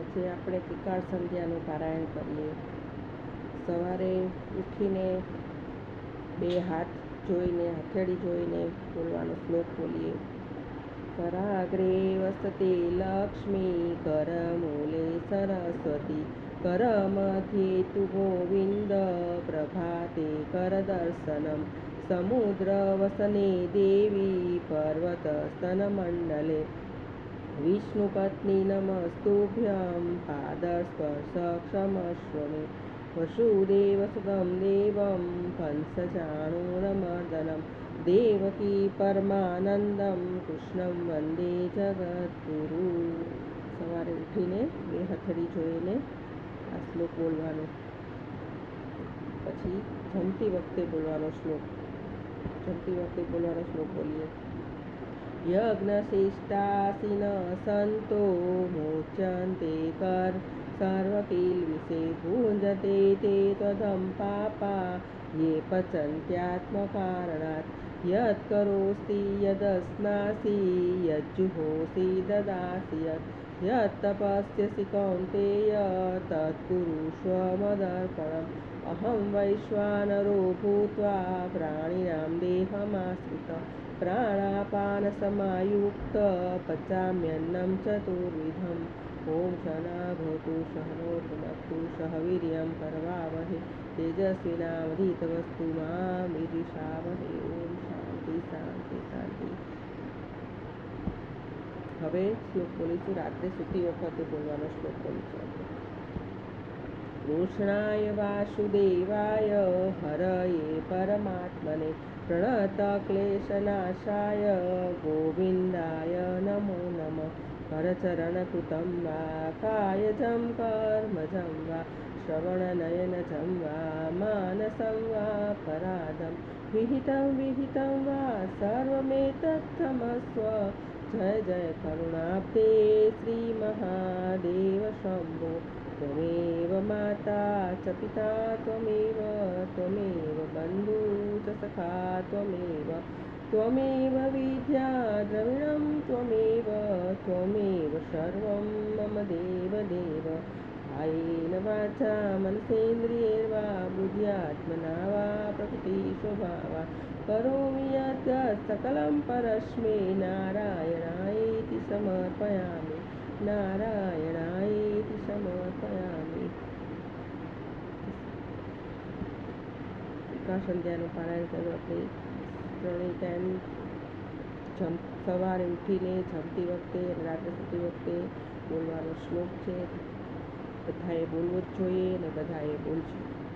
આજે આપણે ત્રિકાળ સંધ્યાનું પારાયણ કરીએ. સવારે ઉઠીને બે હાથ જોઈને, હથેળી જોઈને બોલવાનો શ્લોક બોલીએ. કરાગ્રે વસતે લક્ષ્મી, કરમૂલે સરસ્વતી, કરમધ્યે તુ ગોવિંદ, પ્રભાતે કરદર્શનમ, સમુદ્રવસને દેવી, પર્વતસ્તનમંડલે, વિષ્ણુપત્ની નમસ્તુભ્યં, પાદસ્પર્શ ક્ષમસ્વ મે, વસુદેવસુતં દેવં, કંસચાણૂરમર્દનમ, દેવકી પરમાનંદમ, કૃષ્ણં વંદે જગદ્ગુરુ. સવારે ઉઠીને બે હથેળી જોઈને આ શ્લોક બોલવાનો. પછી જમતી વખતે બોલવાનો શ્લોક. બોલીએ. યજ્ઞશિષ્ટાસીન સંતો, મુચ્યન્તે કર સર્વકિલ્બિષે, ભુંજતે તે ત્વધં પાપા, યે પચન્ત્યાત્મકારણાत्, યત્કરોષિ યદશ્નાસि, યજ્જુહોષિ દદાસि યत्, યત્તપસ્યસि કૌન્તેય, તત્કુરુષ્વ મદર્પણम्. અહં વૈશ્વાનરો ભૂત્વા, પ્રાણિનાં દેહમાશ્રિતઃ, પ્રાણાપાનસમાયુક્ત, પચામ્યન્नं ચતુર્વિધम्. ઓમ સહનાભવતુ સહનૌ સહ વીર્યં કરવાવહે, તેજસ્વિનાવધીતમસ્તુ મા વિદ્વિષાવહે. ઓમ શાંતિ શાંતિ શાંતિ. હવે શ્લોક બોલીશું. રાત્રે સૂતી વખતે બોલવાનો શ્લોક બોલીશું. કૃષ્ણાય વાસુદેવાય, હરયે પરમાત્મને, પ્રણતક્લેશનાશાય, ગોવિંદાય નમો નમઃ. કરચરણકૃतं વા, કાયજં કર્મજં વા, શ્રવણનયનજં વા, માનસં વા પરાધં, વિહિतं વા સર્વમેતત્ક્ષમસ્વ. જય જય કરુણાબ્ધે શ્રીમહાદેવ શંભો. ત્વમેવ માતા ચ પિતા ત્વમેવ બંધુ ચ સખા ત્વમેવ વિદ્યા દ્રવિણં ત્વમેવ સર્વં મમ દેવદેવ. કાયેન વાચા મનસેન્દ્રિયૈર્વા, બુદ્ધ્યાત્મના વા પ્રકૃતિસ્વભાવાत्, કરોમિ યદ્યत् સકલં પરસ્मै, નારાયણાયેતિ સમર્પયામિ. ત્રિકાળ સંધ્યાનું પારાયણ કર્યું. આપણે ત્રણેય ટાઈમ સવારે ઉઠીને, જમતી વખતે અને રાત્રે સૂતી વખતે બોલવાનો શ્લોક છે. બધાએ બોલવો જ જોઈએ અને બધાએ બોલજો.